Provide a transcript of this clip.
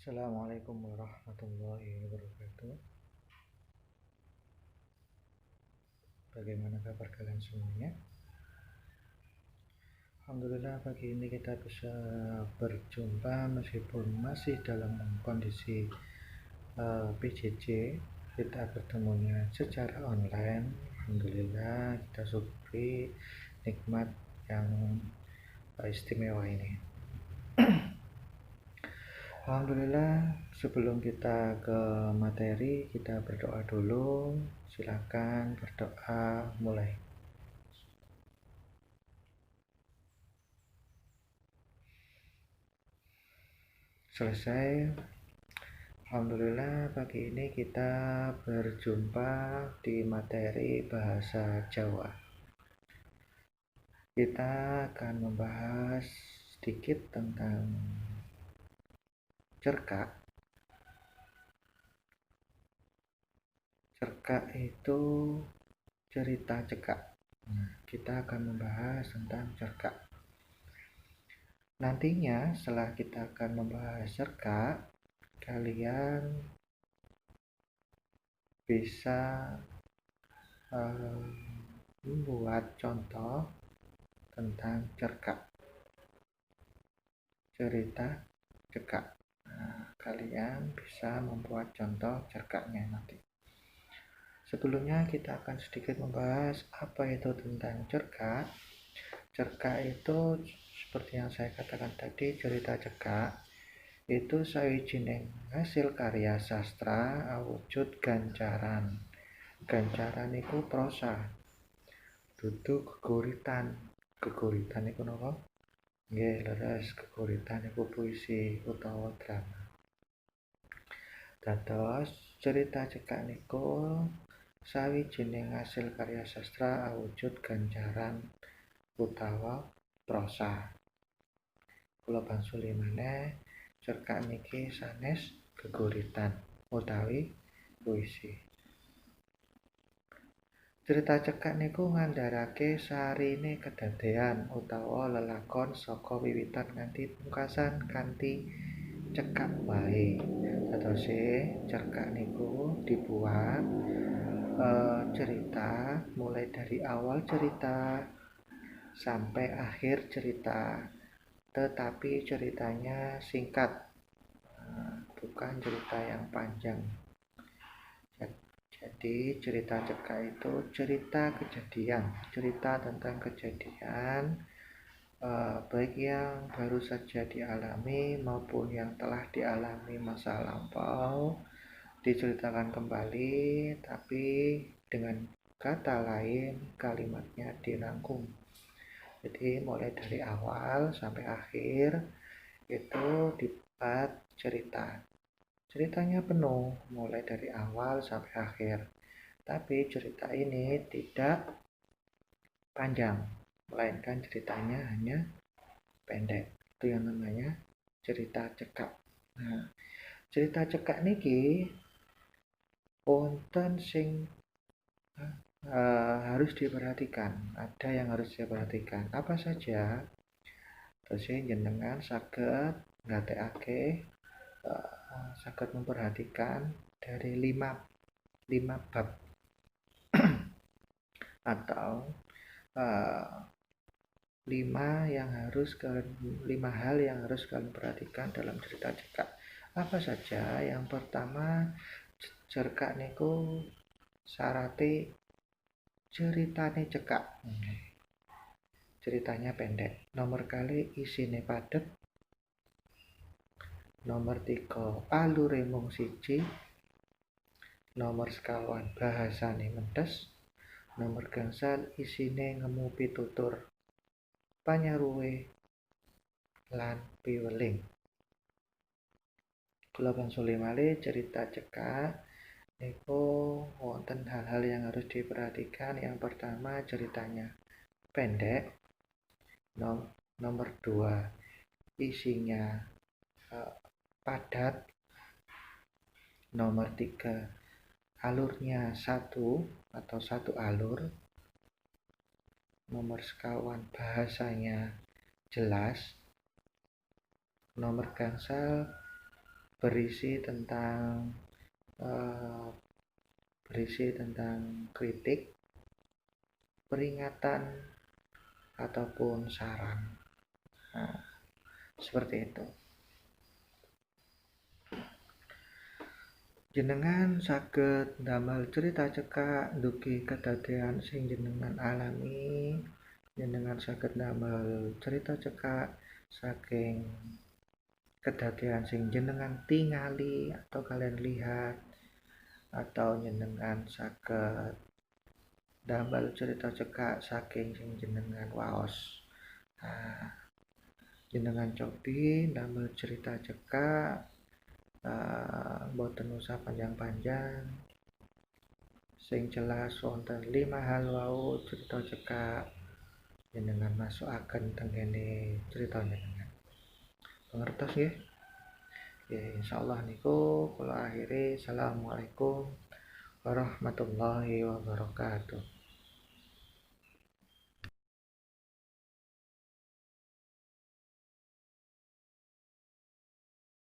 Assalamualaikum warahmatullahi wabarakatuh. Bagaimana kabar kalian semuanya? Alhamdulillah pagi ini kita bisa berjumpa meskipun masih dalam kondisi PJJ. Kita bertemunya secara online. Alhamdulillah kita syukuri nikmat yang istimewa ini. Alhamdulillah, sebelum kita ke materi, kita berdoa dulu. Silakan berdoa, mulai. Selesai. Alhamdulillah, pagi ini kita berjumpa di materi bahasa Jawa. Kita akan membahas sedikit tentang cerkak. Cerkak itu cerita cekak. Kita akan membahas tentang cerkak. Nantinya setelah kita akan membahas cerkak, kalian bisa membuat contoh tentang cerkak, cerita cekak. Kalian bisa membuat contoh cerkaknya nanti. Sebelumnya kita akan sedikit membahas apa itu tentang cerkak. Cerkak itu seperti yang saya katakan tadi, cerita cekak itu sawijining hasil karya sastra awujud gancaran. Gancaran itu prosa, dudu geguritan. Geguritan itu napa? Nggih, leres. Geguritan itu puisi utawa drama. Dados cerita cekak niku sawijining hasil karya sastra awujud gancaran utawa prosa. Kula bangsuli maneh, cerkak niki sanes geguritan utawi puisi. Cerita cekak niku ngandharake sarine kedadean utawa lelakon saka wiwitan nganti pungkasan kanthi cekak wae. Dadose cerkak niku dibuat cerita mulai dari awal cerita sampai akhir cerita, tetapi ceritanya singkat, bukan cerita yang panjang. Jadi cerita cekak itu cerita kejadian, cerita tentang kejadian baik yang baru saja dialami maupun yang telah dialami masa lampau, diceritakan kembali, tapi dengan kata lain kalimatnya dirangkum. Jadi mulai dari awal sampai akhir itu dibuat cerita. Ceritanya penuh mulai dari awal sampai akhir, tapi cerita ini tidak panjang, melainkan ceritanya hanya pendek. Itu yang namanya cerita cekak. Nah, cerita cekak niki wonten sing harus diperhatikan. Ada yang harus diperhatikan. Apa saja? Terus jenengan saged nggatekake saged memperhatikan dari 5 bab atau 5 hal yang harus kalian perhatikan dalam cerita cekak. Apa saja? Yang pertama, cerkak niku syarate ceritane cekak. Ceritanya pendek. Nomor kali isine padhet. Nomor 3 alure mung siji. Nomor sekawan bahasane medhes. Nomor gangsal isine ngemu pitutur panyaruwe lan piweling. Kula bangsuli malih cerita cekak niku wonten hal-hal yang harus diperhatikan. Yang pertama, ceritanya pendek. Nomor 2, isinya padat. Nomor 3, alurnya satu atau satu alur. Nomor sekawan bahasanya jelas. Nomor gangsal berisi tentang eh, kritik, peringatan, ataupun saran. Nah, seperti itu. Jenengan saged ndamel cerita cekak ndugi kedadian sing jenengan alami. Jenengan saged ndamel cerita cekak saking kedadian sing jenengan tingali atau kalian lihat, atau jenengan saged ndamel cerita cekak saking sing jenengan waos. Nah, jenengan cobi ndamel cerita cekak, boten usah panjang-panjang, sing jelas wonten 5 hal wau cerita cekak jenengan masukaken teng kene cerita jenengan. Pangertos nggih? Ya, insyaallah niku kula akhiri. Assalamualaikum warahmatullahi wabarakatuh.